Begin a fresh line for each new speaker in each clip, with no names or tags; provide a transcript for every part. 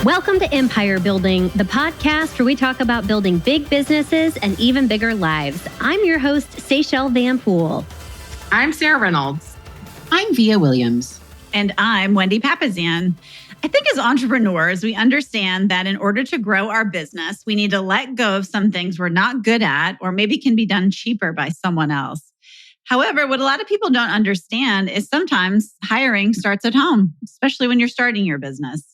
Welcome to Empire Building, the podcast where we talk about building big businesses and even bigger lives. I'm your host, Seychelle Van Poole.
I'm Sarah Reynolds.
I'm Via Williams.
And I'm Wendy Papazian. I think as entrepreneurs, we understand that in order to grow our business, we need to let go of some things we're not good at or maybe can be done cheaper by someone else. However, what a lot of people don't understand is sometimes hiring starts at home, especially when you're starting your business.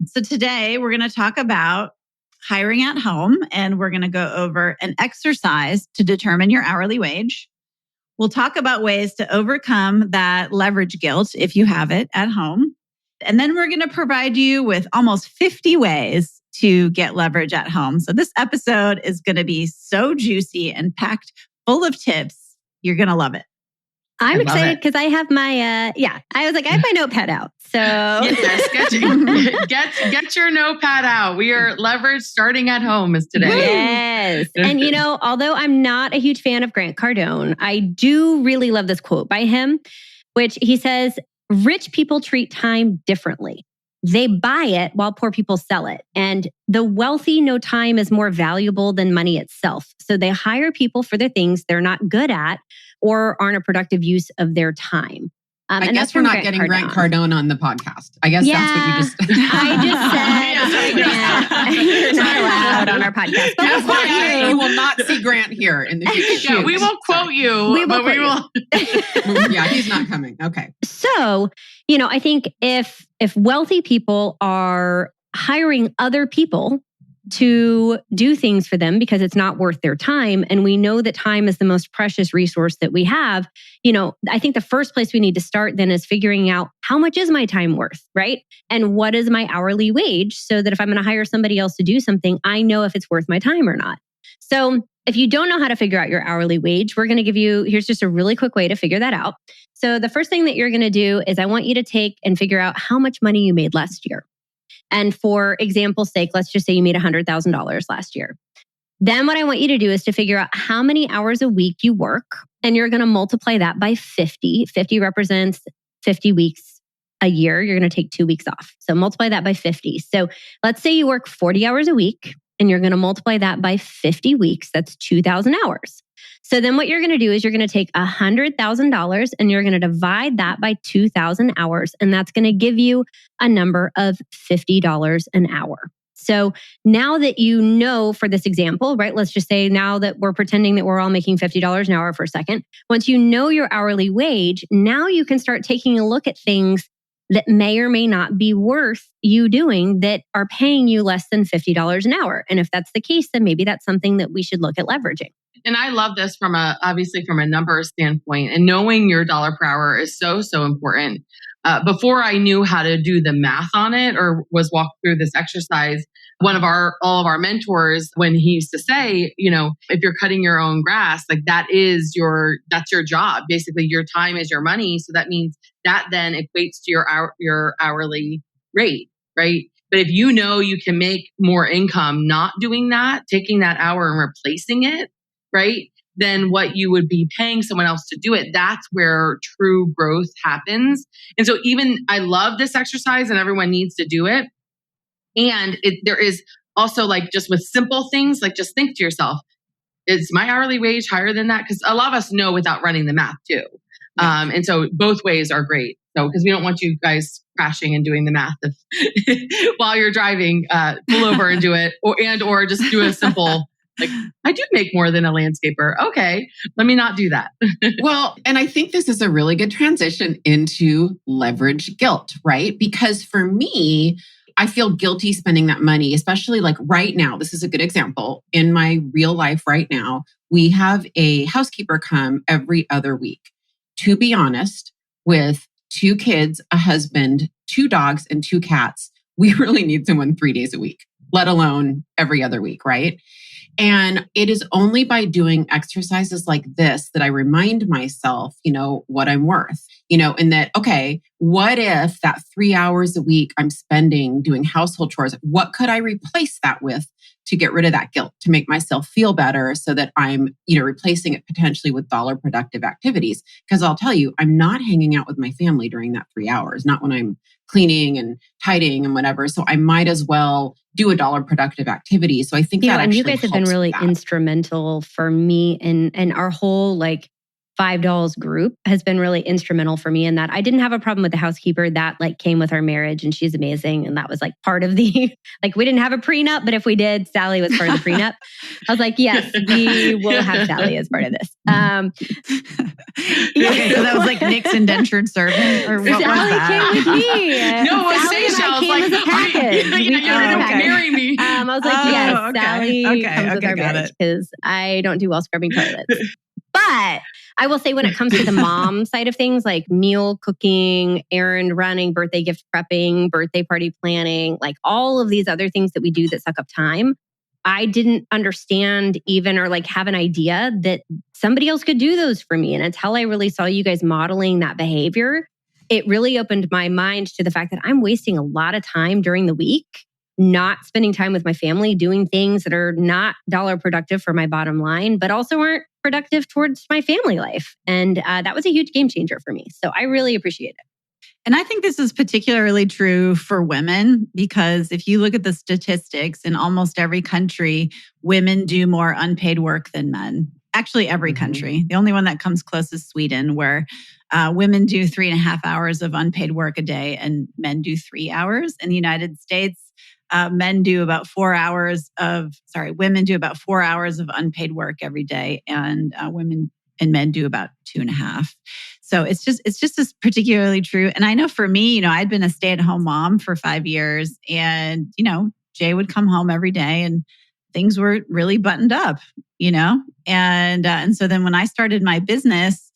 So today we're going to talk about hiring at home, and we're going to go over an exercise to determine your hourly wage. We'll talk about ways to overcome that leverage guilt if you have it at home. And then we're going to provide you with almost 50 ways to get leverage at home. So this episode is going to be so juicy and packed full of tips. You're going to love it.
I'm excited because I have my, I have my notepad out. So
yes, get your notepad out. We are leverage starting at home is today.
Yes. And although I'm not a huge fan of Grant Cardone, I do really love this quote by him, which he says, rich people treat time differently. They buy it while poor people sell it. And the wealthy know time is more valuable than money itself. So they hire people for the things they're not good at or aren't a productive use of their time.
I guess we're not getting Grant Cardone on the podcast. I guess that's what you just...
I just said, you're not allowed on our podcast. But
you will not see Grant here in the future.
Yeah, we will quote you. We will.
Yeah, he's not coming. Okay.
So, I think if wealthy people are hiring other people to do things for them because it's not worth their time, and we know that time is the most precious resource that we have, I think the first place we need to start then is figuring out how much is my time worth, right? And what is my hourly wage so that if I'm going to hire somebody else to do something, I know if it's worth my time or not. So if you don't know how to figure out your hourly wage, we're going to give you, here's just a really quick way to figure that out. So the first thing that you're going to do is I want you to take and figure out how much money you made last year. And for example's sake, let's just say you made $100,000 last year. Then what I want you to do is to figure out how many hours a week you work, and you're going to multiply that by 50. 50 represents 50 weeks a year. You're going to take 2 weeks off. So multiply that by 50. So let's say you work 40 hours a week, and you're going to multiply that by 50 weeks. That's 2,000 hours. So then what you're going to do is you're going to take $100,000 and you're going to divide that by 2,000 hours. And that's going to give you a number of $50 an hour. So now that you know for this example, right, let's just say now that we're pretending that we're all making $50 an hour for a second. Once you know your hourly wage, now you can start taking a look at things that may or may not be worth you doing that are paying you less than $50 an hour. And if that's the case, then maybe that's something that we should look at leveraging.
And I love this obviously from a numbers standpoint, and knowing your dollar per hour is so important. Before I knew how to do the math on it or was walked through this exercise, all of our mentors, when he used to say, if you're cutting your own grass, like that's your job. Basically, your time is your money. So that means that then equates to your hourly rate, right? But if you can make more income not doing that, taking that hour and replacing it, right? Then what you would be paying someone else to do it, that's where true growth happens. And so I love this exercise and everyone needs to do it. And there is also just with simple things, just think to yourself, is my hourly wage higher than that? Because a lot of us know without running the math too. And so both ways are great. So, because we don't want you guys crashing and doing the math while you're driving, pull over and do it, or just do a simple, I do make more than a landscaper. Okay, let me not do that.
Well, and I think this is a really good transition into leverage guilt, right? Because for me, I feel guilty spending that money, especially right now. This is a good example. In my real life right now, we have a housekeeper come every other week. To be honest, with 2 kids, a husband, 2 dogs, and 2 cats, we really need someone 3 days a week, let alone every other week, right? And it is only by doing exercises like this that I remind myself, what I'm worth, and that, okay, what if that 3 hours a week I'm spending doing household chores, what could I replace that with to get rid of that guilt, to make myself feel better so that I'm, replacing it potentially with dollar productive activities? Because I'll tell you, I'm not hanging out with my family during that 3 hours, not when I'm cleaning and tidying and whatever. So I might as well do a dollar productive activity. So I think that
and
actually
you guys have been
helps with
really
that.
instrumental for me, and our whole like $5 group has been really instrumental for me in that. I didn't have a problem with the housekeeper. That like came with our marriage, and she's amazing. And that was like part of the, like we didn't have a prenup, but if we did, Sally was part of the prenup. I was like, yes, we will have Sally as part of this.
Okay, so that was like Nick's indentured servant, or what
Sally
was that?
came with me.
No, it was
Sally and I
Seychelles,
came
like,
as a package.
you're gonna marry me.
I was like, yes,
okay.
Sally comes with our
got
marriage
it.
because I don't do well scrubbing toilets. But I will say when it comes to the mom side of things, like meal cooking, errand running, birthday gift prepping, birthday party planning, like all of these other things that we do that suck up time, I didn't understand even or like have an idea that somebody else could do those for me. And until I really saw you guys modeling that behavior, it really opened my mind to the fact that I'm wasting a lot of time during the week, not spending time with my family, doing things that are not dollar productive for my bottom line, but also aren't productive towards my family life. And that was a huge game changer for me. So I really appreciate it.
And I think this is particularly true for women because if you look at the statistics in almost every country, women do more unpaid work than men. Actually, every country. The only one that comes close is Sweden, where women do 3.5 hours of unpaid work a day and men do 3 hours. In the United States, women do about 4 hours of unpaid work every day, and women and men do about 2.5. So it's just as particularly true. And I know for me, I'd been a stay-at-home mom for 5 years, and Jay would come home every day, and things were really buttoned up, and so then when I started my business,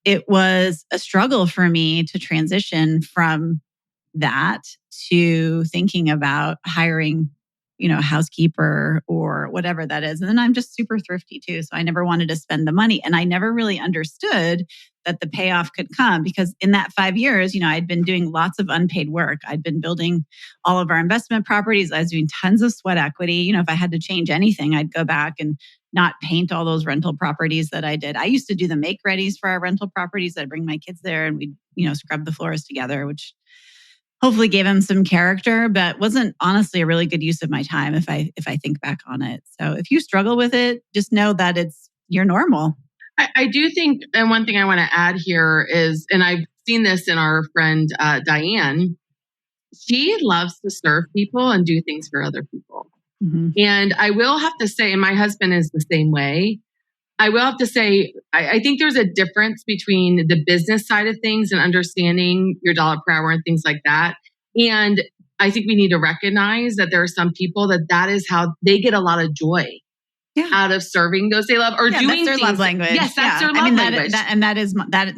it was a struggle for me to transition from that to thinking about hiring, a housekeeper or whatever that is. And then I'm just super thrifty too. So I never wanted to spend the money. And I never really understood that the payoff could come because in that 5 years, I'd been doing lots of unpaid work. I'd been building all of our investment properties. I was doing tons of sweat equity. If I had to change anything, I'd go back and not paint all those rental properties that I did. I used to do the make readies for our rental properties. I'd bring my kids there and we'd, scrub the floors together, which hopefully gave him some character, but wasn't honestly a really good use of my time if I think back on it. So if you struggle with it, just know that you're normal.
I do think, and one thing I want to add here is, and I've seen this in our friend Diane, she loves to serve people and do things for other people.
Mm-hmm.
And I will have to say, and my husband is the same way, I will have to say, I think there's a difference between the business side of things and understanding your dollar per hour and things like that. And I think we need to recognize that there are some people that is how they get a lot of joy out of serving those they love or doing
that's their
things.
love language.
Yes, that's their love language.
And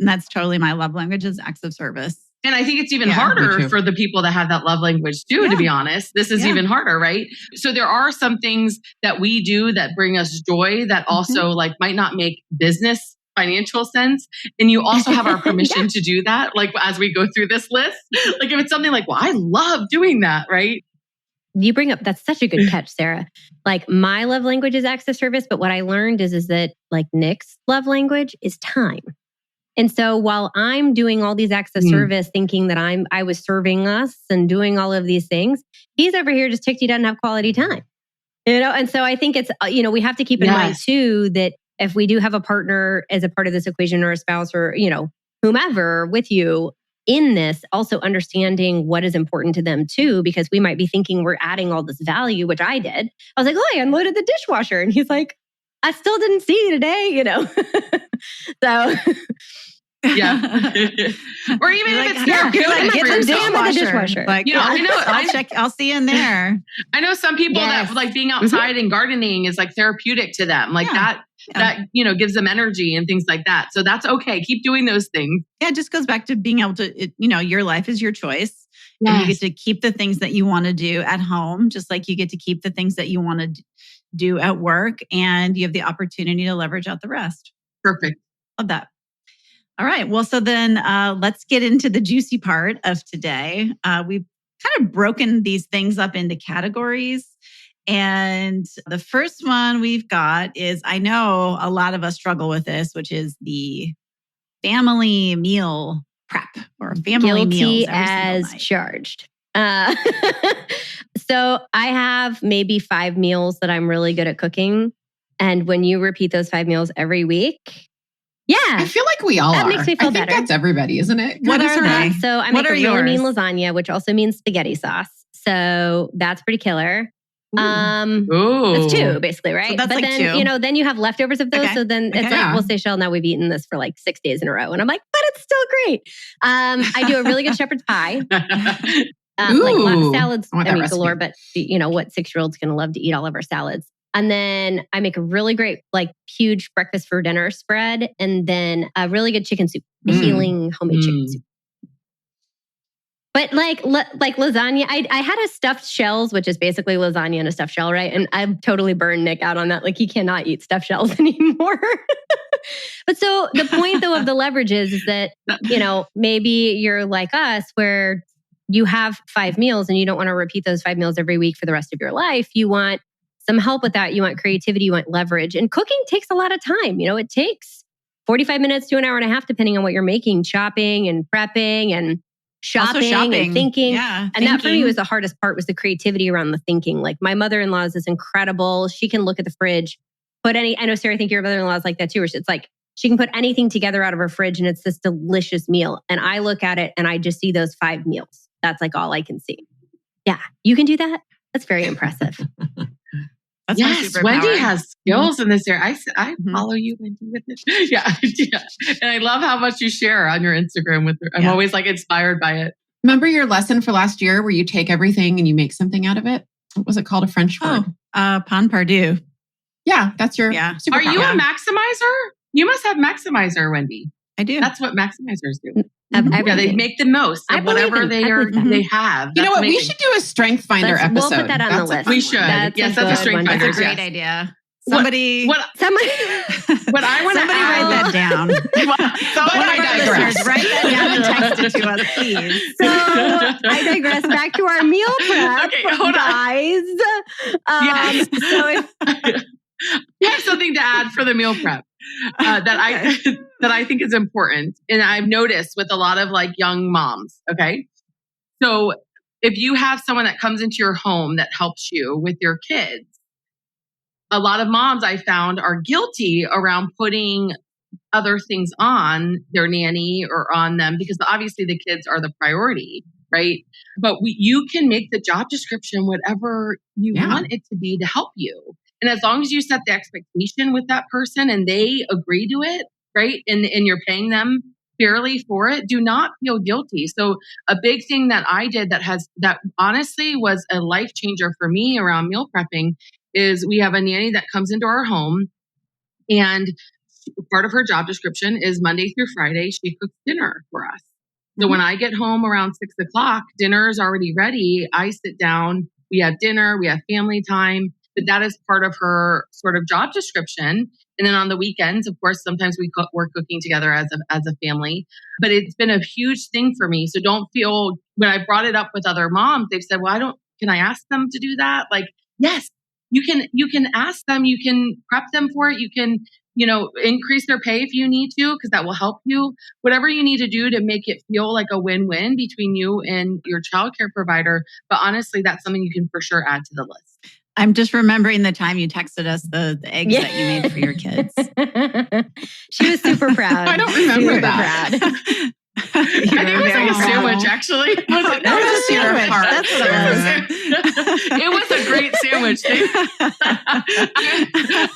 that's totally my love language is acts of service.
And I think it's even harder for the people that have that love language too, to be honest. This is even harder, right? So there are some things that we do that bring us joy that also like might not make business financial sense. And you also have our permission to do that. Like as we go through this list, like if it's something like, well, I love doing that, right?
You bring up, that's such a good catch, Sarah. Like my love language is acts of service, but what I learned is that like Nick's love language is time. And so while I'm doing all these acts of service, thinking that I was serving us and doing all of these things, he's over here just ticked he doesn't have quality time. And so I think it's, we have to keep in mind too, that if we do have a partner as a part of this equation or a spouse or, whomever with you in this, also understanding what is important to them too, because we might be thinking we're adding all this value, which I did. I was like, oh, I unloaded the dishwasher. And he's like, I still didn't see you today, So...
Yeah. Or even if it's
therapeutic
get
for
the dishwasher.
Like, I'll see you in there.
I know some people that like being outside and gardening is like therapeutic to them. Like that gives them energy and things like that. So that's okay. Keep doing those things.
Yeah, it just goes back to being able to, your life is your choice. Yes. And you get to keep the things that you want to do at home, just like you get to keep the things that you want to do at work. And you have the opportunity to leverage out the rest.
Perfect.
Love that. All right. Well, so then let's get into the juicy part of today. We've kind of broken these things up into categories. And the first one we've got is, I know a lot of us struggle with this, which is the family meal prep or family meals
Guilty
every
as
single night?
charged. So I have maybe 5 meals that I'm really good at cooking. And when you repeat those 5 meals every week,
I feel like we all
That
are.
makes me feel
I think
better.
that's everybody, isn't it?
What are they?
So I
What
make a
are
really mean
yours?
lasagna, which also means spaghetti sauce. So that's pretty killer.
Ooh.
That's 2 basically, right?
So that's
but
like
then,
2.
then you have leftovers of those.
Okay.
So then it's
Okay.
like, well, Seychelle, now we've eaten this for like 6 days in a row. And I'm like, but it's still great. I do a really good shepherd's pie. Like
Ooh.
salads,
I want that
galore,
recipe.
but what 6-year-old's going to love to eat all of our salads. And then I make a really great, like huge breakfast for dinner spread. And then a really good chicken soup, a healing homemade chicken soup. But like lasagna, I had a stuffed shells, which is basically lasagna in a stuffed shell, right? And I've totally burned Nick out on that. Like he cannot eat stuffed shells anymore. But so the point though of the leverage is that, maybe you're like us where you have 5 meals and you don't want to repeat those 5 meals every week for the rest of your life. You want some help with that. You want creativity, you want leverage. And cooking takes a lot of time. It takes 45 minutes to an hour and a half, depending on what you're making, chopping and prepping and shopping and thinking.
Yeah,
and that for me was the hardest part, was the creativity around the thinking. Like my mother-in-law is incredible. She can look at the fridge, I know Sarah, I think your mother-in-law is like that too, where it's like, she can put anything together out of her fridge and it's this delicious meal. And I look at it and I just see those 5 meals. That's like all I can see. Yeah. You can do that? That's very impressive.
That's
yes, Wendy has skills in this area. I follow you, Wendy, with this. Yeah. And I love how much you share on your Instagram with her. I'm always like inspired by it.
Remember your lesson for last year where you take everything and you make something out of it? What was it called? A French word?
Pan perdu.
Yeah, that's your superpower.
Are you a maximizer? You must have maximizer, Wendy.
I do.
That's what maximizers do.
Yeah,
they make the most of whatever they have.
You know what?
Amazing.
We should do a strength finder episode.
We'll put that on the list.
We should. That's a strength finder.
That's a great idea. Somebody
what I want to
write that down. Write that down and text it to us, please.
So I digress. Back to our meal prep, guys.
You have something to add for the meal prep that I think is important, and I've noticed with a lot of like young moms. Okay, so if you have someone that comes into your home that helps you with your kids, a lot of moms I found are guilty around putting other things on their nanny or on them because obviously the kids are the priority, right? But you can make the job description whatever you want it to be to help you. And as long as you set the expectation with that person and they agree to it, right? And you're paying them fairly for it, do not feel guilty. So a big thing that I did that honestly was a life changer for me around meal prepping is we have a nanny that comes into our home, and part of her job description is Monday through Friday, she cooks dinner for us. So when I get home around 6:00, dinner is already ready. I sit down, we have dinner, we have family time, but that is part of her sort of job description. And then on the weekends, of course, sometimes we're cooking together as a family, but it's been a huge thing for me. So don't feel, when I brought it up with other moms, they've said, well, can I ask them to do that? Like, yes, you can ask them, you can prep them for it. You can, increase their pay if you need to, because that will help you. Whatever you need to do to make it feel like a win-win between you and your childcare provider. But honestly, that's something you can for sure add to the list.
I'm just remembering the time you texted us the eggs that you made for your kids.
She was super proud.
I don't remember that.
Proud.
I think it was like a sandwich, actually.
That was a sandwich.
That's what
it was a great sandwich.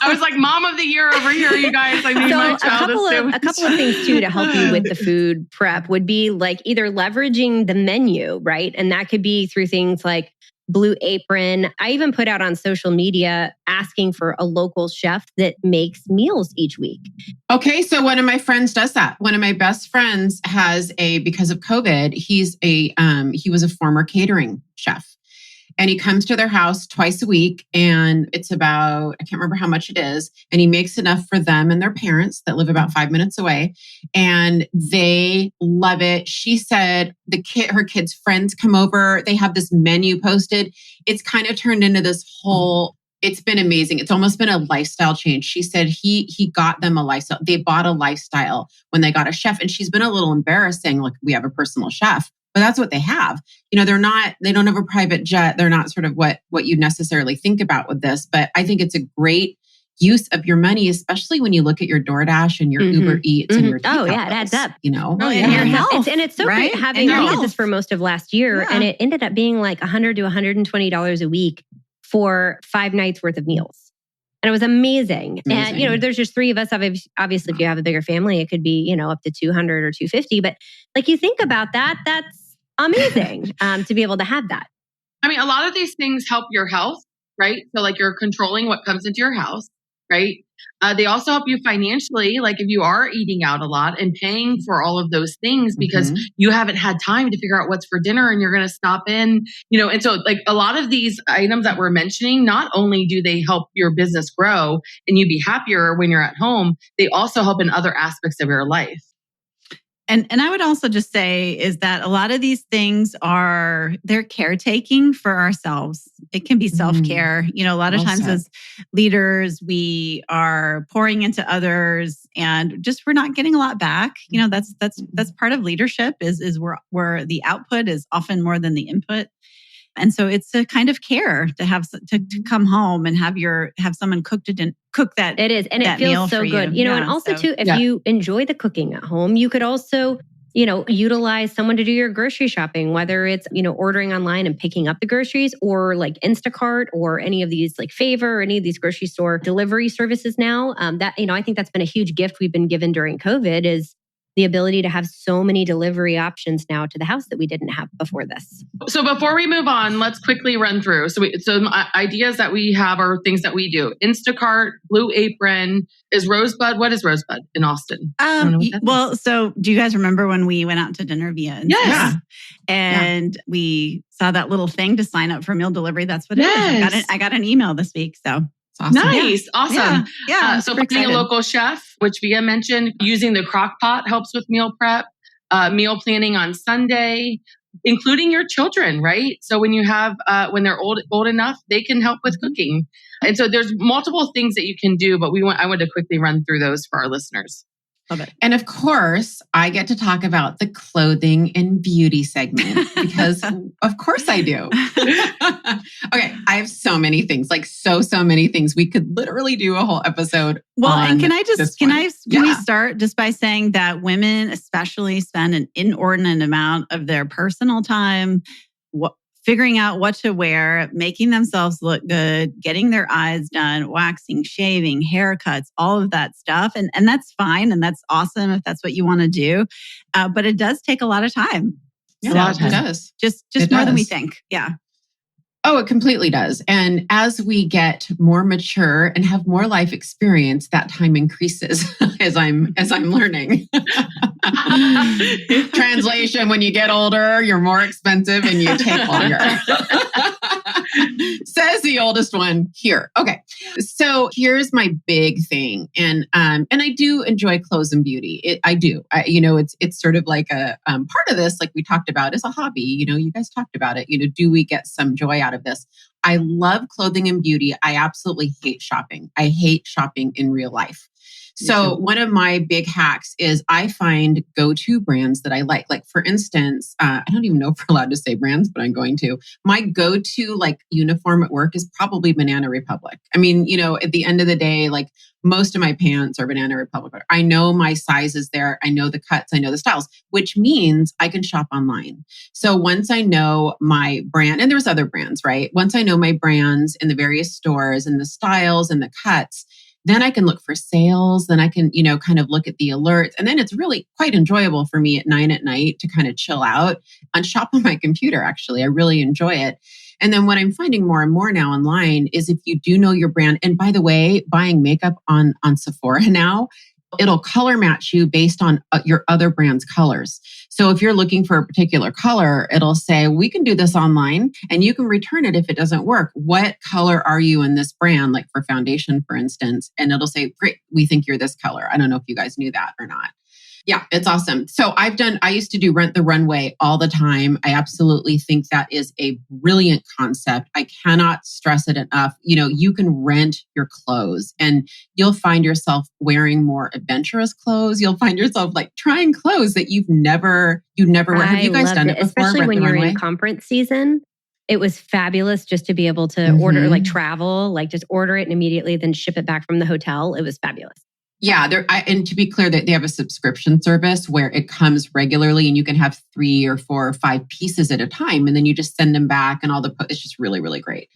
I was like, Mom of the Year over here, you guys. I need my child a sandwich.
A couple of things too to help you with the food prep would be like either leveraging the menu, right? And that could be through things like Blue Apron. I even put out on social media asking for a local chef that makes meals each week.
Okay, so one of my friends does that. One of my best friends because of COVID, he was a former catering chef. And he comes to their house twice a week, and it's about, I can't remember how much it is. And he makes enough for them and their parents that live about 5 minutes away. And they love it. She said her kids' friends come over. They have this menu posted. It's kind of turned into this whole It's been amazing. It's almost been a lifestyle change. She said he got them a lifestyle. They bought a lifestyle when they got a chef. And she's been a little embarrassed saying, look, we have a personal chef, but that's what they have. They don't have a private jet. They're not sort of what you necessarily think about with this. But I think it's a great use of your money, especially when you look at your DoorDash and your Uber Eats and your takeout
it adds up.
And your health,
it's so
right?
great having. I did this for most of last year, and it ended up being like $100 to $120 a week for 5 nights worth of meals. And it was amazing. And, there's just 3 of us. Obviously, if you have a bigger family, it could be, up to 200 or 250. But like you think about that, that's amazing to be able to have that.
I mean, a lot of these things help your health, right? So like you're controlling what comes into your house, right? They also help you financially, like if you are eating out a lot and paying for all of those things because you haven't had time to figure out what's for dinner and you're going to stop in, and so like a lot of these items that we're mentioning, not only do they help your business grow and you be happier when you're at home, they also help in other aspects of your life.
And I would also just say is that a lot of these things they're caretaking for ourselves. It can be self-care. A lot of times as leaders, we are pouring into others and just we're not getting a lot back. That's part of leadership is where the output is often more than the input. And so it's a kind of care to have to come home and have someone cook that.
It is, and it feels so good. And also too, if you enjoy the cooking at home, you could also, utilize someone to do your grocery shopping, whether it's, ordering online and picking up the groceries or like Instacart or any of these like Favor or any of these grocery store delivery services now. That, I think that's been a huge gift we've been given during COVID is the ability to have so many delivery options now to the house that we didn't have before this.
So before we move on, let's quickly run through. So ideas that we have are things that we do. Instacart, Blue Apron, is Rosebud. What is Rosebud in Austin?
So do you guys remember when we went out to dinner via Insta?
Yes.
And we saw that little thing to sign up for meal delivery. That's what it is. I got an email this week. So
awesome. Nice. Awesome.
Yeah.
So finding a local chef, which Via mentioned, using the crock pot helps with meal prep, meal planning on Sunday, including your children, right? So when you have, when they're old enough, they can help with cooking. And so there's multiple things that you can do, but I want to quickly run through those for our listeners.
Love it. And of course, I get to talk about the clothing and beauty segment because of course I do. Okay. I have so many things, like so many things. We could literally do a whole episode.
And can we start just by saying that women especially spend an inordinate amount of their personal time figuring out what to wear, making themselves look good, getting their eyes done, waxing, shaving, haircuts, all of that stuff. And that's fine. And that's awesome if that's what you want to do. But it does take a lot of time.
Yeah, it does.
Just more than we think. Yeah.
Oh, it completely does. And as we get more mature and have more life experience, that time increases as I'm learning. Translation, when you get older, you're more expensive and you take longer. Says the oldest one here. Okay. So here's my big thing. And I do enjoy clothes and beauty. I do. It's sort of like a part of this, like we talked about, is a hobby. You guys talked about it. Do we get some joy out of this? I love clothing and beauty. I absolutely hate shopping. I hate shopping in real life. So one of my big hacks is I find go-to brands that I like. Like for instance, I don't even know if we're allowed to say brands, but I'm going to. My go-to like uniform at work is probably Banana Republic. I mean, at the end of the day, like most of my pants are Banana Republic. I know my sizes there. I know the cuts. I know the styles, which means I can shop online. So once I know my brand, and there's other brands, right? Once I know my brands in the various stores and the styles and the cuts, then I can look for sales. Then I can, kind of look at the alerts. And then it's really quite enjoyable for me at 9 at night to kind of chill out and shop on my computer. Actually, I really enjoy it. And then what I'm finding more and more now online is if you do know your brand, and by the way, buying makeup on Sephora now, it'll color match you based on your other brand's colors. So if you're looking for a particular color, it'll say, we can do this online and you can return it if it doesn't work. What color are you in this brand? Like for foundation, for instance, and it'll say, great, we think you're this color. I don't know if you guys knew that or not. Yeah, it's awesome. So I used to do Rent the Runway all the time. I absolutely think that is a brilliant concept. I cannot stress it enough. You can rent your clothes and you'll find yourself wearing more adventurous clothes. You'll find yourself like trying clothes that you've never wear. Have you guys done it before?
Especially
Rent
when
the
you're
Runway?
in conference season. It was fabulous just to be able to order, like travel, like just order it and immediately then ship it back from the hotel. It was fabulous.
Yeah, and to be clear, they have a subscription service where it comes regularly, and you can have 3 or 4 or 5 pieces at a time, and then you just send them back, and it's just really, really great.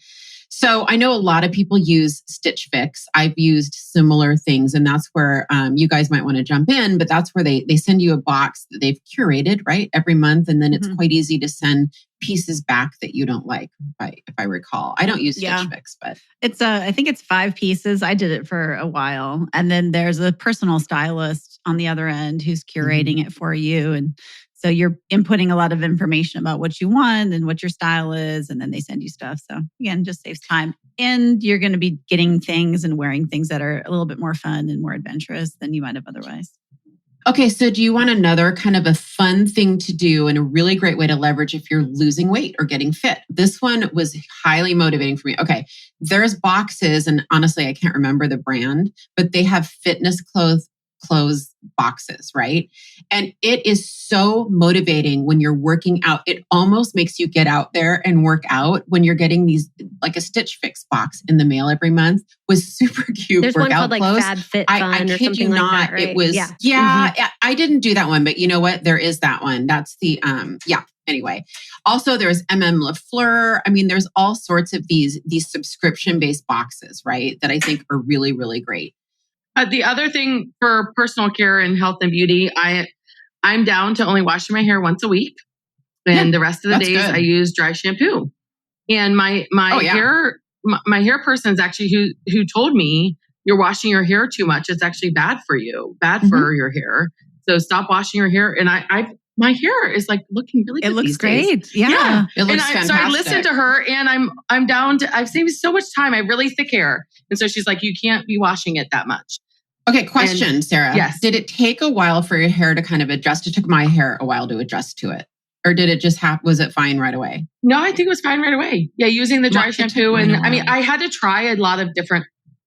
So I know a lot of people use Stitch Fix. I've used similar things, and that's where you guys might want to jump in. But that's where they send you a box that they've curated, right, every month, and then it's quite easy to send pieces back that you don't like. If I recall, I don't use Stitch Fix, but
it's I think it's 5 pieces. I did it for a while, and then there's a personal stylist on the other end who's curating it for you, and so you're inputting a lot of information about what you want and what your style is, and then they send you stuff. So again, just saves time, and you're going to be getting things and wearing things that are a little bit more fun and more adventurous than you might have otherwise.
Okay, so do you want another kind of a fun thing to do and a really great way to leverage if you're losing weight or getting fit? This one was highly motivating for me. Okay, there's boxes, and honestly, I can't remember the brand, but they have fitness clothes boxes, right? And it is so motivating when you're working out. It almost makes you get out there and work out when you're getting these, like a Stitch Fix box in the mail every month with super cute
There's
workout
one called
clothes.
like Fab Fit Fun
I
or
kid
something
you not,
like that, right?
It was, I didn't do that one, but you know what? There is that one. That's the, Anyway, also there's LaFleur. I mean, there's all sorts of these subscription-based boxes, right? That I think are really, really great.
The other thing for personal care and health and beauty, I'm down to only washing my hair once a week, and the rest of the days I use dry shampoo. And my hair person is actually who told me, you're washing your hair too much. It's actually bad for you, for your hair. So stop washing your hair. And my hair is like looking really good.
It looks
these
great.
days.
Yeah.
It looks fantastic.
So I listened to her, and I'm down to, I've saved so much time. I have really thick hair. And so she's like, you can't be washing it that much.
Okay, question, Sarah.
Yes.
Did it take a while for your hair to kind of adjust? It took my hair a while to adjust to it. Or did it just was it fine right away?
No, I think it was fine right away. Yeah, using the dry shampoo. And I mean, I had to try a lot of different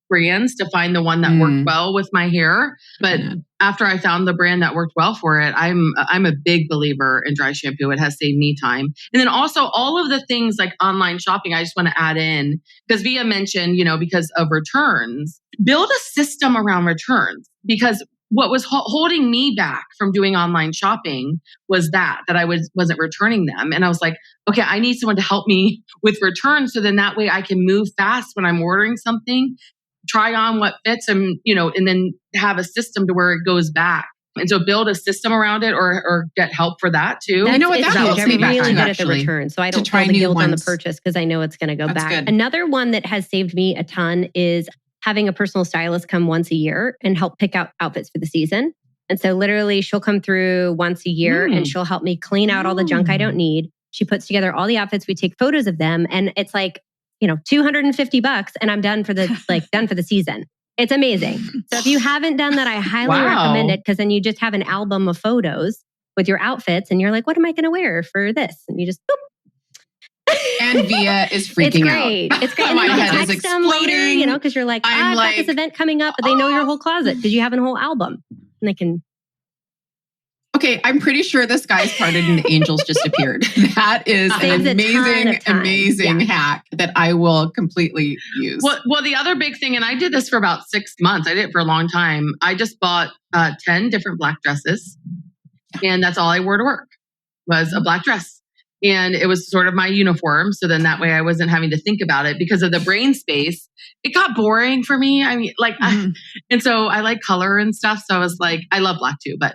brands to find the one that worked well with my hair. But after I found the brand that worked well for it, I'm a big believer in dry shampoo. It has saved me time. And then also all of the things like online shopping, I just want to add in, because Via mentioned, because of returns, build a system around returns, because what was holding me back from doing online shopping was that I wasn't returning them. And I was like, okay, I need someone to help me with returns. So then that way I can move fast when I'm ordering something, try on what fits, and, and then have a system to where it goes back. And so build a system around it, or get help for that too.
That
that
helps
me back
really
too,
good at the return. So I don't feel the guilt on the purchase because I know it's going to go back.
Good.
Another one that has saved me a ton is having a personal stylist come once a year and help pick out outfits for the season. And so literally she'll come through once a year and she'll help me clean out all the junk I don't need. She puts together all the outfits. We take photos of them, and it's like, $250 and I'm done for the season. It's amazing. So if you haven't done that, I highly recommend it, because then you just have an album of photos with your outfits and you're like, what am I going to wear for this? And you just boop.
And Via is freaking out.
It's great.
My
and then
head
you
is
text them later, because you're like, I've got this event coming up, but they know your whole closet because you have a whole album, and they can.
Okay, I'm pretty sure the skies parted and the angels just appeared. That is an amazing hack that I will completely use.
Well, the other big thing, and I did this for about 6 months. I did it for a long time. I just bought 10 different black dresses, and that's all I wore to work was a black dress. And it was sort of my uniform. So then that way I wasn't having to think about it because of the brain space. It got boring for me. I mean, and so I like color and stuff. So I was like, I love black too, but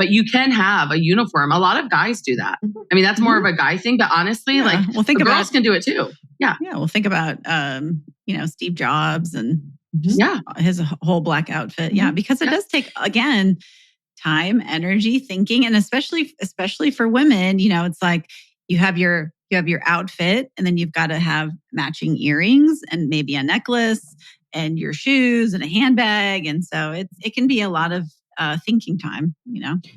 you can have a uniform. A lot of guys do that. I mean, that's more of a guy thing, but honestly, girls can do it too. Yeah.
Yeah. Well, think about, Steve Jobs and his whole black outfit. Yeah. Because it does take, again, time, energy, thinking, and especially for women, it's like, you have your outfit, and then you've got to have matching earrings and maybe a necklace and your shoes and a handbag. And so it can be a lot of thinking time,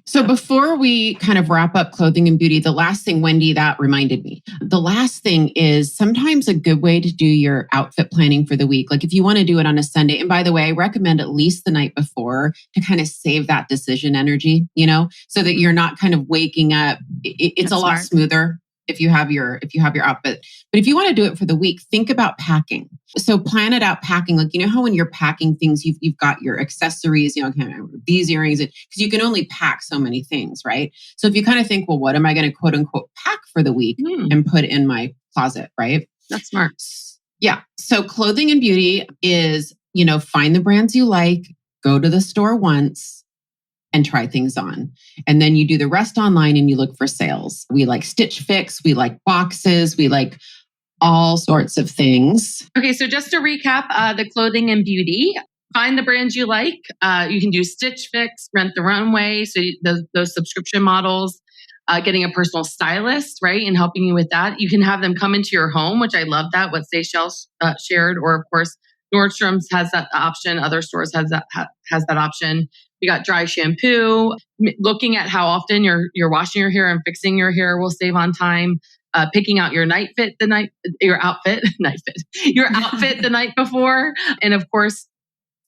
So before we kind of wrap up clothing and beauty, the last thing, Wendy, that reminded me. The last thing is sometimes a good way to do your outfit planning for the week. Like if you want to do it on a Sunday, and by the way, I recommend at least the night before to kind of save that decision energy, so that you're not kind of waking up. It's
That's
a lot
smart.
smoother if you have your outfit. But if you want to do it for the week, think about packing. So plan it out packing. Like, how when you're packing things, you've got your accessories, these earrings, because you can only pack so many things, right? So if you kind of think, well, what am I going to quote unquote pack for the week and put in my closet, right?
That's smart.
Yeah. So clothing and beauty is, find the brands you like, go to the store once, and try things on. And then you do the rest online and you look for sales. We like Stitch Fix, we like boxes, we like all sorts of things.
Okay, so just to recap, the clothing and beauty, find the brands you like. You can do Stitch Fix, Rent the Runway, so those subscription models, getting a personal stylist, right, and helping you with that. You can have them come into your home, which I love that, what Seychelles shared, or of course, Nordstrom's has that option. Other stores has that option. We got dry shampoo. Looking at how often you're washing your hair and fixing your hair will save on time. Picking out your outfit the night before, and of course,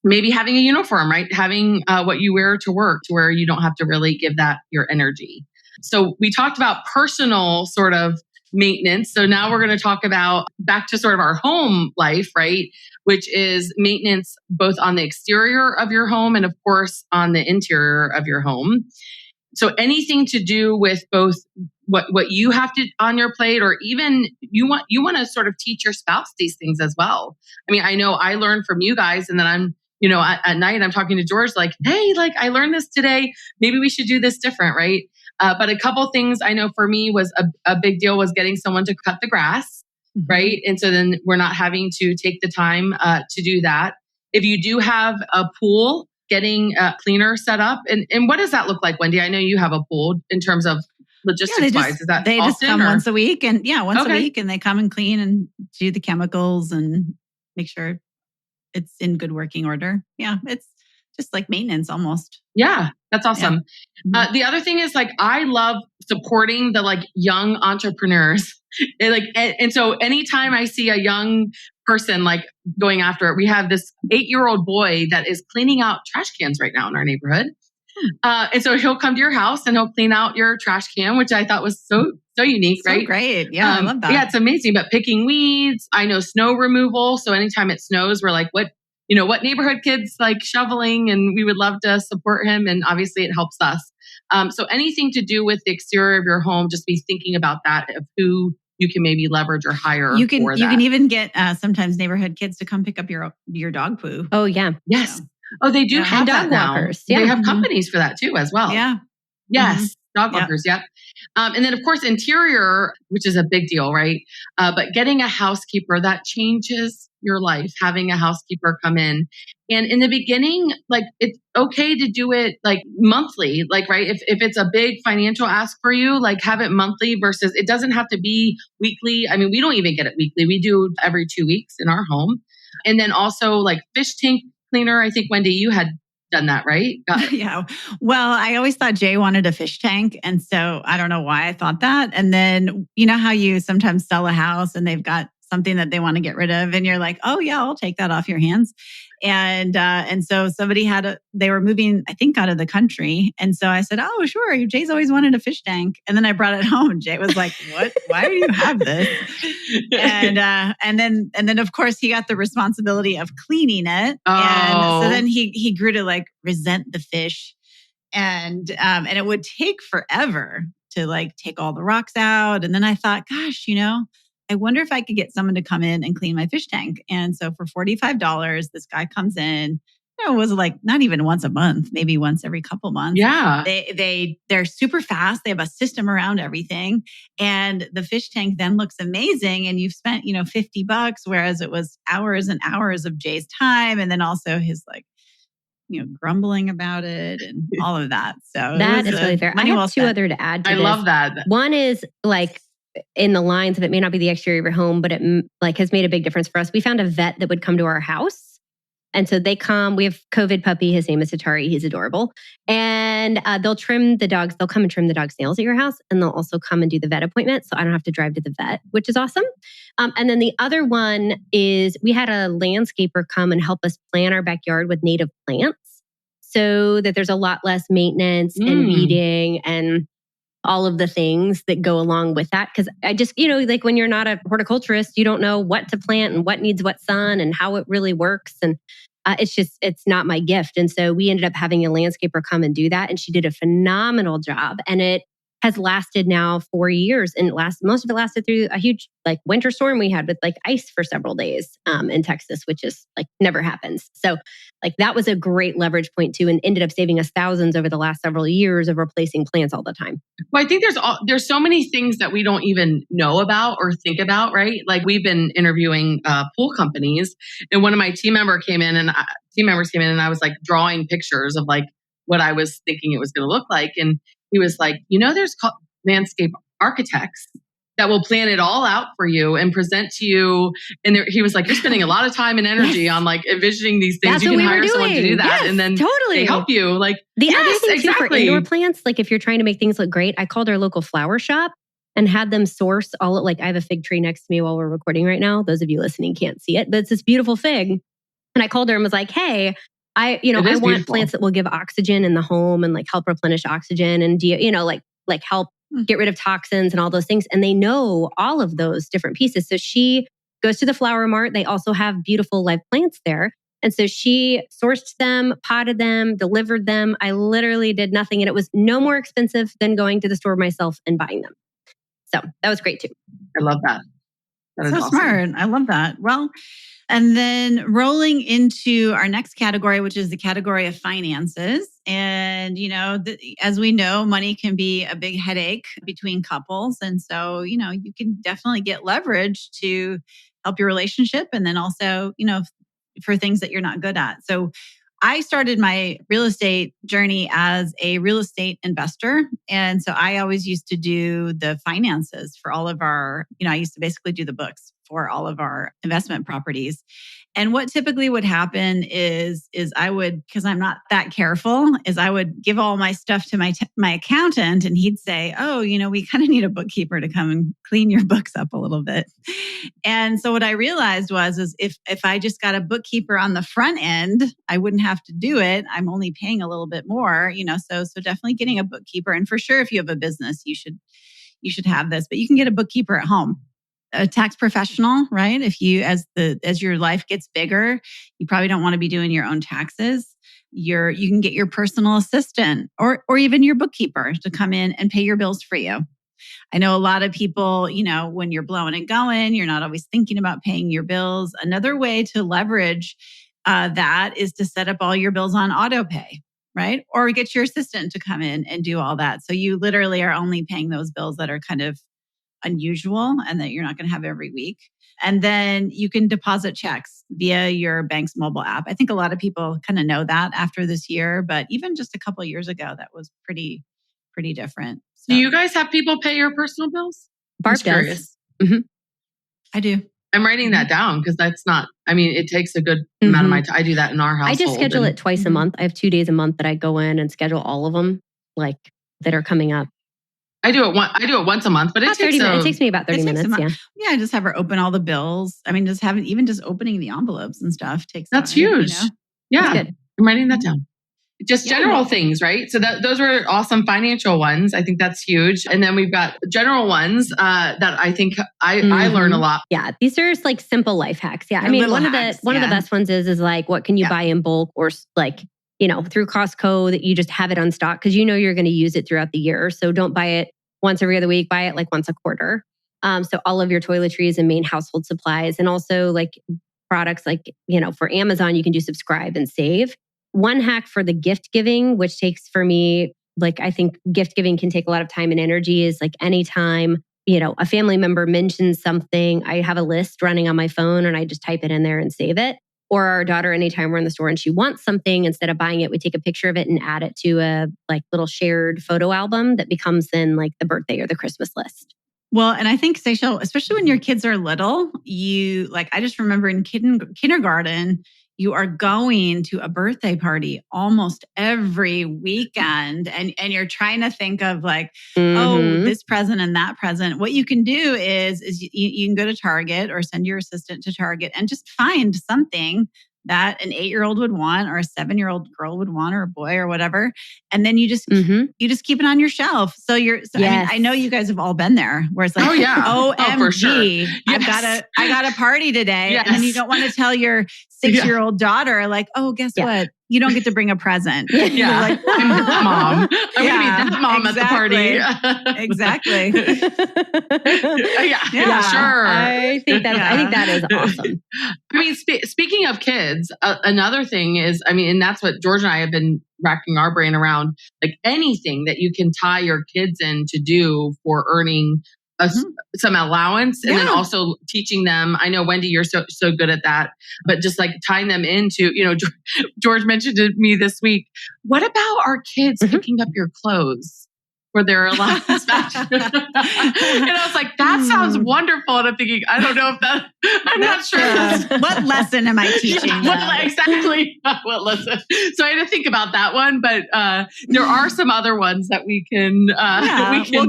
maybe having a uniform, right? Having what you wear to work, to where you don't have to really give that your energy. So we talked about personal sort of maintenance. So now we're going to talk about back to sort of our home life, right? Which is maintenance both on the exterior of your home and of course on the interior of your home. So anything to do with both what you have to on your plate, or even you want to sort of teach your spouse these things as well. I mean, I know I learned from you guys, and then I'm, at night I'm talking to George like, hey, like I learned this today. Maybe we should do this different, right? But a couple things I know for me was a big deal was getting someone to cut the grass, right? And so then we're not having to take the time to do that. If you do have a pool, getting a cleaner set up. And what does that look like, Wendy? I know you have a pool in terms of logistics wise. Is that
they
often,
just come
or?
once a week, and once a week, and they come and clean and do the chemicals and make sure it's in good working order. Yeah, it's just like maintenance almost.
Yeah, that's awesome.
Yeah.
The other thing is like, I love supporting the like young entrepreneurs. And so anytime I see a young person like going after it, we have this 8-year-old boy that is cleaning out trash cans right now in our neighborhood. And so he'll come to your house and he'll clean out your trash can, which I thought was so unique,
So
right?
great. Yeah, I love that.
Yeah, it's amazing. But picking weeds, I know snow removal. So anytime it snows, we're like, what neighborhood kid's like shoveling, and we would love to support him. And obviously it helps us. So anything to do with the exterior of your home, just be thinking about that, of who you can maybe leverage or hire.
You can
for that.
you can even get sometimes neighborhood kids to come pick up your dog poo.
Oh yeah.
Yes. Oh, they do have
and
that
dog
now.
walkers. Yeah.
They have companies for that too, as well.
Yeah.
Yes. Dog walkers. Yep. And then of course, interior, which is a big deal, right? But getting a housekeeper, that changes your life, having a housekeeper come in. And in the beginning, like it's okay to do it like monthly, like, right? If it's a big financial ask for you, like have it monthly versus it doesn't have to be weekly. I mean, we don't even get it weekly. We do every 2 weeks in our home. And then also like fish tank cleaner. I think Wendy, you had done that, right?
Yeah. Well, I always thought Jay wanted a fish tank. And so I don't know why I thought that. And then you know how you sometimes sell a house and they've got something that they want to get rid of. And you're like, oh yeah, I'll take that off your hands. And so somebody they were moving, I think, out of the country. And so I said, oh, sure. Jay's always wanted a fish tank. And then I brought it home. Jay was like, what? Why do you have this? And then of course he got the responsibility of cleaning it.
Oh.
And so then he grew to like resent the fish. And it would take forever to like take all the rocks out. And then I thought, gosh, I wonder if I could get someone to come in and clean my fish tank. And so for $45, this guy comes in. It was like not even once a month, maybe once every couple months.
Yeah.
They're super fast. They have a system around everything. And the fish tank then looks amazing. And you've spent, $50, whereas it was hours and hours of Jay's time. And then also his like, grumbling about it and all of that. So
that is really fair. I have two other to add to
I
this.
love that.
One is like in the lines of it may not be the exterior of your home, but it like has made a big difference for us. We found a vet that would come to our house And so they come, we have COVID puppy. His name is Hatari. He's adorable. And they'll trim the dogs. They'll come and trim the dog's nails at your house. And they'll also come and do the vet appointment. So I don't have to drive to the vet, which is awesome. And then the other one is we had a landscaper come and help us plan our backyard with native plants so that there's a lot less maintenance and weeding and all of the things that go along with that. Because I just, like when you're not a horticulturist, you don't know what to plant and what needs what sun and how it really works. And it's not my gift. And so we ended up having a landscaper come and do that. And she did a phenomenal job. And it has lasted now 4 years. And most of it lasted through a huge winter storm we had with ice for several days in Texas, which is never happens. So that was a great leverage point too, and ended up saving us thousands over the last several years of replacing plants all the time.
Well, I think there's so many things that we don't even know about or think about, right? We've been interviewing pool companies, and one of my team members came in, and I was drawing pictures of what I was thinking it was going to look like, and he was like, there's landscape architects that will plan it all out for you and present to you. And he was like, you're spending a lot of time and energy on envisioning these things.
That's
you
what
can
we were
hire someone to do that.
Yes,
and then
totally.
they help you.
The other thing too for indoor plants, if you're trying to make things look great, I called our local flower shop and had them source all I have a fig tree next to me while we're recording right now. Those of you listening can't see it, but it's this beautiful fig. And I called her and was like, hey, I want beautiful plants that will give oxygen in the home and help replenish oxygen and help get rid of toxins and all those things. And they know all of those different pieces. So she goes to the flower mart. They also have beautiful live plants there. And so she sourced them, potted them, delivered them. I literally did nothing. And it was no more expensive than going to the store myself and buying them. So that was great too.
I love that. That is
so
awesome.
Smart. I love that. Well, and then rolling into our next category, which is the category of finances. And, as we know, money can be a big headache between couples. And so, you can definitely get leverage to help your relationship. And then also, for things that you're not good at. So I started my real estate journey as a real estate investor. And so I always used to do the finances for all of our, I used to basically do the books for all of our investment properties. And what typically would happen is I would, because I'm not that careful, is I would give all my stuff to my accountant, and he'd say, oh, we kind of need a bookkeeper to come and clean your books up a little bit. And so what I realized is if I just got a bookkeeper on the front end, I wouldn't have to do it. I'm only paying a little bit more, so definitely getting a bookkeeper. And for sure, if you have a business, you should have this, but you can get a bookkeeper at home. A tax professional, right? If you, as your life gets bigger, you probably don't want to be doing your own taxes. You can get your personal assistant or even your bookkeeper to come in and pay your bills for you. I know a lot of people, when you're blowing and going, you're not always thinking about paying your bills. Another way to leverage that is to set up all your bills on auto pay, right? Or get your assistant to come in and do all that. So you literally are only paying those bills that are kind of unusual and that you're not going to have every week. And then you can deposit checks via your bank's mobile app. I think a lot of people kind of know that after this year, but even just a couple of years ago, that was pretty different. So,
do you guys have people pay your personal bills?
Barb does. Mm-hmm.
I do.
I'm writing that down because it takes a good amount of my time. I do that in our household.
I just schedule it twice a month. I have 2 days a month that I go in and schedule all of them that are coming up.
I do it once a month, but it
takes me about 30 minutes.
Yeah. I just have her open all the bills. Just opening the envelopes and stuff takes
That's
time,
huge. Yeah.
That's good.
I'm writing that down. Just general things, right? So those were awesome financial ones. I think that's huge. And then we've got general ones that I think I learn a lot.
Yeah. These are simple life hacks. Yeah. One of the best ones is what can you buy in bulk or through Costco that you just have it on stock because you're going to use it throughout the year. So don't buy it once every other week, buy it once a quarter. So all of your toiletries and main household supplies and also products for Amazon, you can do subscribe and save. One hack for the gift giving, which takes for me, I think gift giving can take a lot of time and energy is anytime, a family member mentions something, I have a list running on my phone and I just type it in there and save it. Or our daughter, anytime we're in the store and she wants something, instead of buying it, we take a picture of it and add it to a little shared photo album that becomes then the birthday or the Christmas list.
Well, and I think, Seychelle, especially when your kids are little, I just remember in kindergarten, you are going to a birthday party almost every weekend and you're trying to think of like, oh, this present and that present. What you can do is you can go to Target or send your assistant to Target and just find something that an 8-year-old would want or a 7-year-old girl would want or a boy or whatever. And then you just keep it on your shelf. So
Yes.
I mean, I know you guys have all been there where it's like, OMG,
for sure.
I got a party today.
Yes.
And then you don't want to tell your 6-year-old daughter like, oh, guess what? You don't get to bring a present.
Yeah.
You're like,
I'm that mom. I'm going to be that mom at the party.
Exactly.
Sure.
I think that is awesome.
I mean, speaking of kids, another thing is, I mean, and that's what George and I have been racking our brain around, like anything that you can tie your kids in to do for earning some allowance and then also teaching them. I know, Wendy, you're so good at that, but just like tying them into, George mentioned to me this week, what about our kids picking up your clothes for their allowance match? And I was like, that sounds wonderful. And I'm thinking, I don't know if that, I'm not sure.
What lesson am I teaching?
Exactly. What lesson? So I had to think about that one, but there are some other ones that we can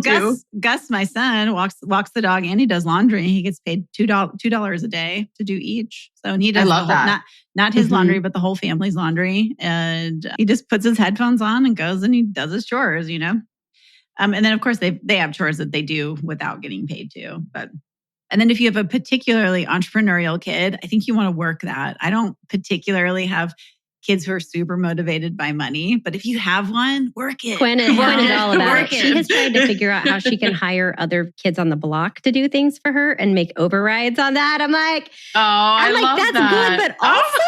do.
Gus, my son, walks the dog and he does laundry. He gets paid $2 a day to do each. So, and he does not his laundry, but the whole family's laundry. And he just puts his headphones on and goes and he does his chores, And then of course they have chores that they do without getting paid too. And then if you have a particularly entrepreneurial kid, I think you want to work that. I don't particularly have kids who are super motivated by money, but if you have one, work it.
Quinn is all about it. She has tried to figure out how she can hire other kids on the block to do things for her and make overrides on that. I'm like,
love
that's
that.
good, but also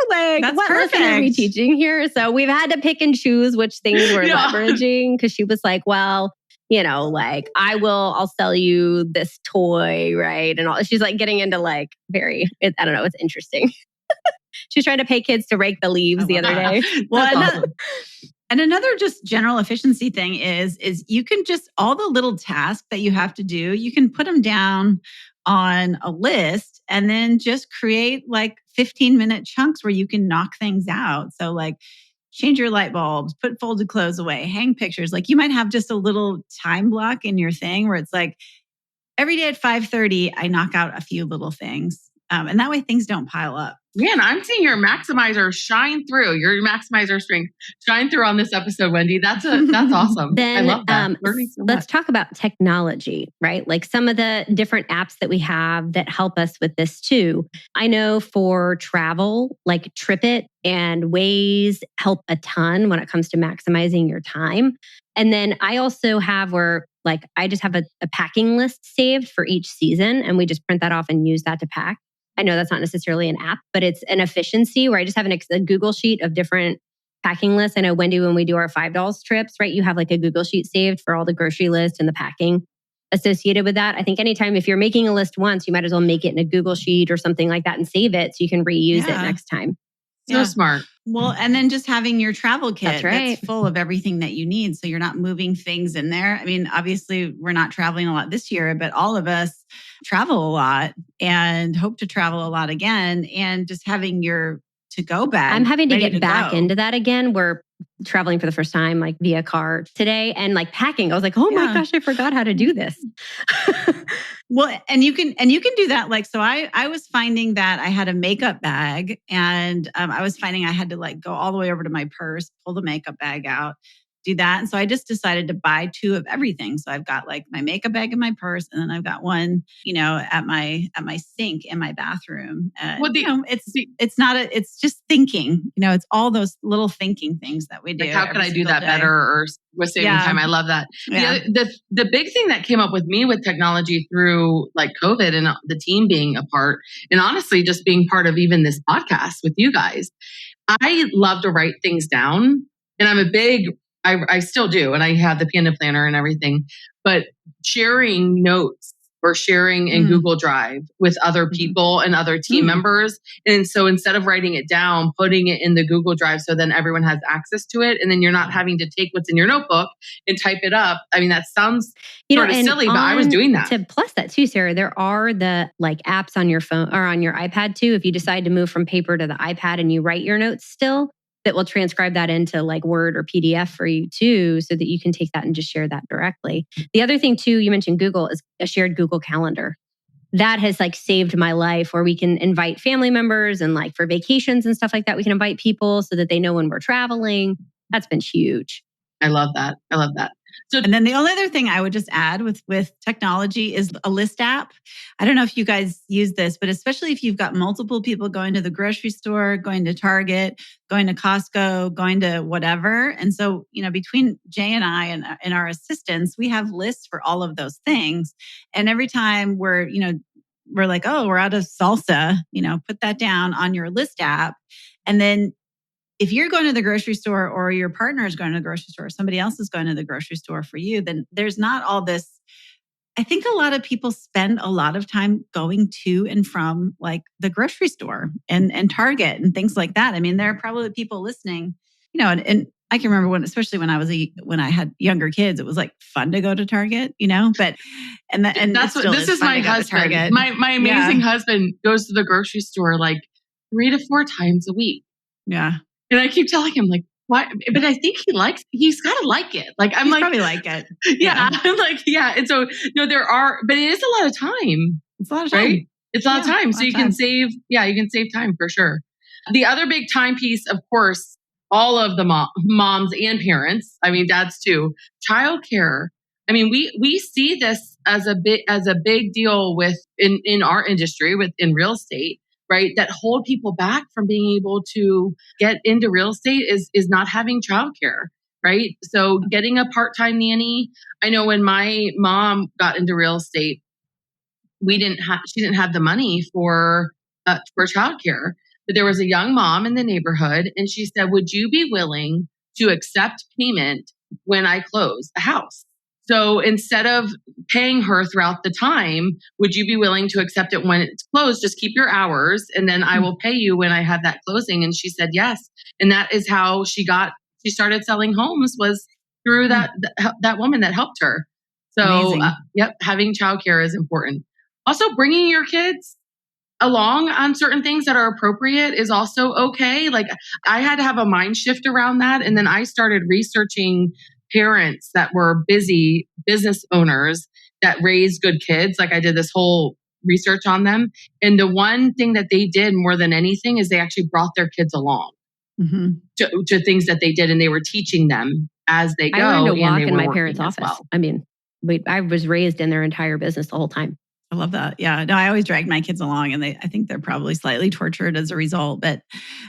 like, what lesson are we teaching here? So we've had to pick and choose which things we're leveraging because she was like, well, like I'll sell you this toy, right? And all. She's like getting into like I don't know, it's interesting. She's trying to pay kids to rake the leaves the other day.
Well, and another just general efficiency thing is you can just, all the little tasks that you have to do, you can put them down on a list and then just create like 15-minute chunks where you can knock things out. So like change your light bulbs, put folded clothes away, hang pictures. Like you might have just a little time block in your thing where it's like every day at 5:30, I knock out a few little things. And that way things don't pile up.
Man, I'm seeing your maximizer shine through. Your maximizer strength shine through on this episode, Wendy. That's awesome.
Then,
I love that.
Let's talk about technology, right? Like some of the different apps that we have that help us with this too. I know for travel, like TripIt and Waze help a ton when it comes to maximizing your time. And then I also have I just have a packing list saved for each season and we just print that off and use that to pack. I know that's not necessarily an app, but it's an efficiency where I just have a Google sheet of different packing lists. I know, Wendy, when we do our $5 trips, right, you have like a Google sheet saved for all the grocery list and the packing associated with that. I think anytime if you're making a list once, you might as well make it in a Google sheet or something like that and save it so you can reuse it next time.
So smart.
Well, and then just having your travel kit
that's
full of everything that you need. So you're not moving things in there. I mean, obviously we're not traveling a lot this year, but all of us travel a lot and hope to travel a lot again. And just having your to-go bag.
I'm having to get back into that again. We're traveling for the first time, like via car today and like packing. I was like, oh my gosh, I forgot how to do this.
Well, and you can do that. Like, so I was finding that I had a makeup bag and I was finding I had to like go all the way over to my purse, pull the makeup bag out, do that. And so I just decided to buy 2 of everything. So I've got like my makeup bag in my purse and then I've got one, at my sink in my bathroom.
Well,
it's just thinking, it's all those little thinking things that we do.
Like how can I do that better or with saving time? I love that. Yeah. The big thing that came up with me with technology through like COVID and the team being a part and honestly, just being part of even this podcast with you guys, I love to write things down and I still do. And I have the pen and planner and everything, but sharing notes or sharing in Google Drive with other people and other team members. And so instead of writing it down, putting it in the Google Drive so then everyone has access to it. And then you're not having to take what's in your notebook and type it up. I mean, that sounds sort of silly, but I was doing that.
To plus that too, Sarah, there are the like apps on your phone or on your iPad too. If you decide to move from paper to the iPad and you write your notes still, that will transcribe that into like Word or PDF for you too, so that you can take that and just share that directly. The other thing too, you mentioned Google, is a shared Google Calendar. That has like saved my life, where we can invite family members and like for vacations and stuff like that, we can invite people so that they know when we're traveling. That's been huge.
I love that. I love that.
So, and then the only other thing I would just add with technology is a list app. I don't know if you guys use this, but especially if you've got multiple people going to the grocery store, going to Target, going to Costco, going to whatever. And so, between Jay and I and our assistants, we have lists for all of those things. And every time we're like, oh, we're out of salsa, put that down on your list app. And then if you're going to the grocery store or your partner is going to the grocery store or somebody else is going to the grocery store for you, then there's not all this. I think a lot of people spend a lot of time going to and from like the grocery store and Target and things like that. I mean, there are probably people listening, and I can remember especially when I had younger kids, it was like fun to go to Target, but
this is my husband. My amazing husband goes to the grocery store like 3 to 4 times a week.
Yeah.
And I keep telling him like, why? But I think he's got to like it. Like
he's probably like it.
Yeah. I'm like, yeah. And so, but it is a lot of time.
It's a lot of time.
Right? It's a lot of time. So you can save time for sure. The other big time piece, of course, all of the moms and parents, I mean, dads too, childcare. I mean, we see this as a big deal in our industry, in real estate. Right, that hold people back from being able to get into real estate is not having childcare. Right, so getting a part-time nanny. I know when my mom got into real estate, she didn't have the money for childcare. But there was a young mom in the neighborhood, and she said, "Would you be willing to accept payment when I close a house?" So instead of paying her throughout the time, would you be willing to accept it when it's closed? Just keep your hours and then I will pay you when I have that closing. And she said yes. And that is how she started selling homes, was through that woman that helped her. So having childcare is important. Also, bringing your kids along on certain things that are appropriate is also okay. Like I had to have a mind shift around that. And then I started researching parents that were busy business owners that raised good kids. Like I did this whole research on them. And the one thing that they did more than anything is they actually brought their kids along to things that they did. And they were teaching them as they go.
I learned to walk in my parents' office. Well. I mean, I was raised in their entire business the whole time.
I love that. Yeah. No, I always drag my kids along and I think they're probably slightly tortured as a result. But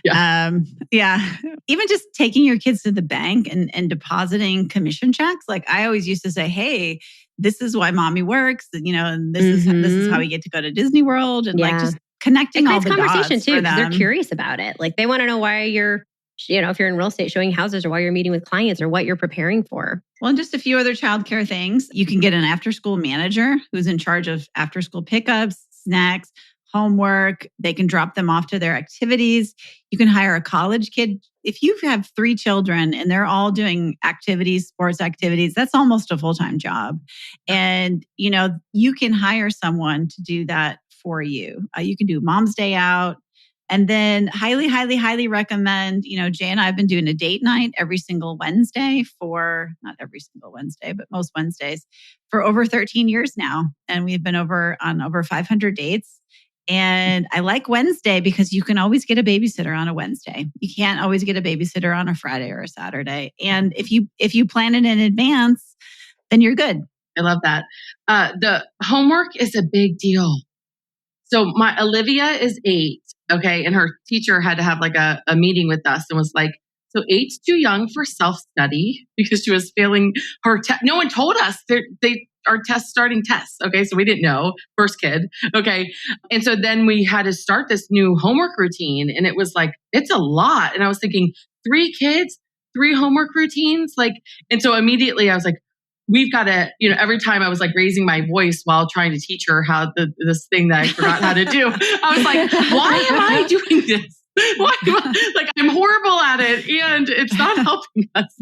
even just taking your kids to the bank and depositing commission checks. Like I always used to say, hey, this is why mommy works, and this is how we get to go to Disney World and like just connecting all the
conversation
dots
too,
for
because they're curious about it. Like they want to know why you're, if you're in real estate showing houses or why you're meeting with clients or what you're preparing for.
Well, and just a few other childcare things. You can get an after-school manager who's in charge of after-school pickups, snacks, homework. They can drop them off to their activities. You can hire a college kid. If you have 3 children and they're all doing activities, sports activities, that's almost a full-time job. And, you can hire someone to do that for you. You can do Mom's Day Out. And then highly, highly, highly recommend, Jay and I have been doing a date night every single Wednesday not every single Wednesday, but most Wednesdays for over 13 years now. And we've been on over 500 dates. And I like Wednesday because you can always get a babysitter on a Wednesday. You can't always get a babysitter on a Friday or a Saturday. And if you plan it in advance, then you're good.
I love that. The homework is a big deal. So my Olivia is 8. Okay. And her teacher had to have like a meeting with us and was like, so 8's too young for self-study because she was failing her test. No one told us they are starting tests. Okay. So we didn't know. First kid. Okay. And so then we had to start this new homework routine and it was like, it's a lot. And I was thinking 3 kids, 3 homework routines. And so immediately I was like, we've got to, every time I was like raising my voice while trying to teach her how this thing that I forgot how to do, I was like, why am I doing this? Why am I, like, I'm horrible at it and it's not helping us.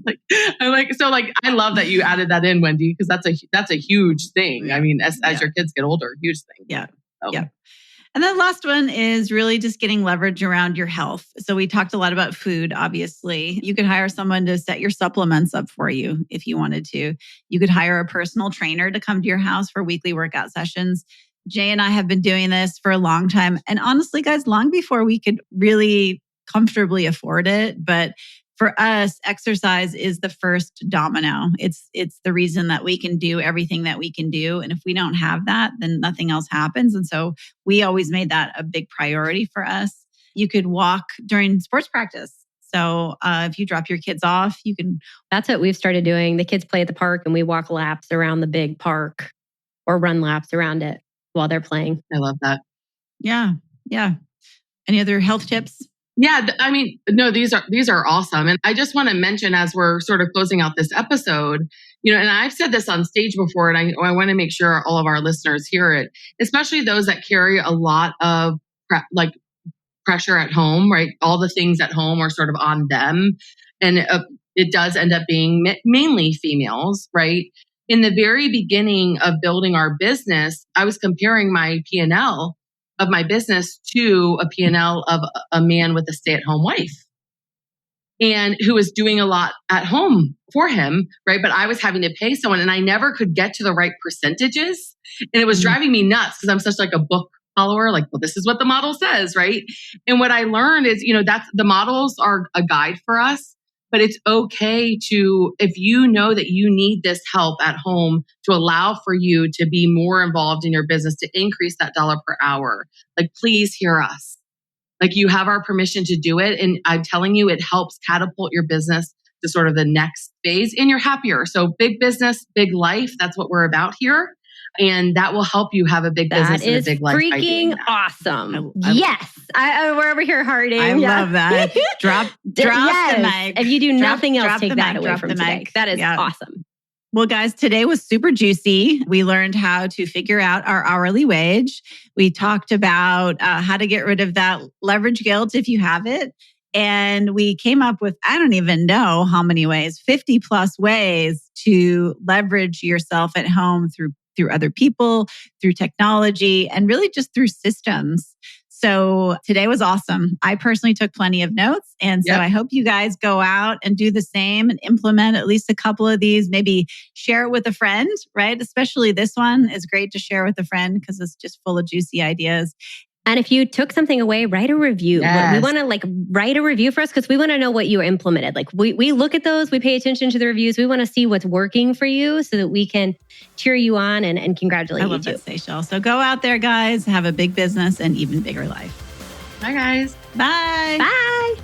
I love that you added that in, Wendy, because that's a huge thing. Yeah. I mean, as your kids get older, huge thing.
Yeah. So. Yeah. And then the last one is really just getting leverage around your health. So we talked a lot about food, obviously. You could hire someone to set your supplements up for you if you wanted to. You could hire a personal trainer to come to your house for weekly workout sessions. Jay and I have been doing this for a long time. And honestly, guys, long before we could really comfortably afford it. But for us, exercise is the first domino. It's the reason that we can do everything that we can do. And if we don't have that, then nothing else happens. And so we always made that a big priority for us. You could walk during sports practice. So if you drop your kids off, you can.
That's what we've started doing. The kids play at the park and we walk laps around the big park or run laps around it while they're playing.
I love that.
Yeah. Yeah. Any other health tips?
Yeah, I mean, no, these are awesome. And I just want to mention, as we're sort of closing out this episode, and I've said this on stage before, and I want to make sure all of our listeners hear it, especially those that carry a lot of pressure at home, right? All the things at home are sort of on them. And it does end up being mainly females, right? In the very beginning of building our business, I was comparing my P&L of my business to a P&L of a man with a stay-at-home wife and who was doing a lot at home for him, right? But I was having to pay someone and I never could get to the right percentages. And it was driving me nuts because I'm such like a book follower, like, well, this is what the model says, right? And what I learned is, that's the models are a guide for us. But it's okay to, if you know that you need this help at home to allow for you to be more involved in your business, to increase that dollar per hour, like, please hear us. Like, you have our permission to do it. And I'm telling you, it helps catapult your business to sort of the next phase and you're happier. So big business, big life. That's what we're about here. And that will help you have a big business and a big life.
That is freaking awesome. Yes. We're over here hearting.
I love that. Drop the mic.
If you do nothing else, take that away from today.
Mic.
That is awesome.
Well, guys, today was super juicy. We learned how to figure out our hourly wage. We talked about how to get rid of that leverage guilt if you have it. And we came up with, I don't even know how many ways, 50 plus ways to leverage yourself at home through other people, through technology, and really just through systems. So today was awesome. I personally took plenty of notes. And so I hope you guys go out and do the same and implement at least a couple of these, maybe share it with a friend, right? Especially this one is great to share with a friend because it's just full of juicy ideas.
And if you took something away, write a review.
Yes.
We want to write a review for us because we want to know what you implemented. Like we look at those, we pay attention to the reviews. We want to see what's working for you so that we can cheer you on and congratulate you.
I love that, Seychelle. So go out there, guys, have a big business and even bigger life.
Bye, guys.
Bye.
Bye.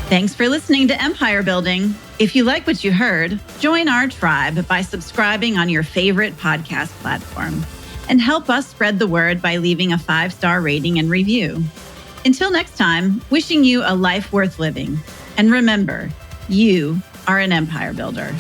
Thanks for listening to Empire Building. If you like what you heard, join our tribe by subscribing on your favorite podcast platform. And help us spread the word by leaving a 5-star rating and review. Until next time, wishing you a life worth living. And remember, you are an empire builder.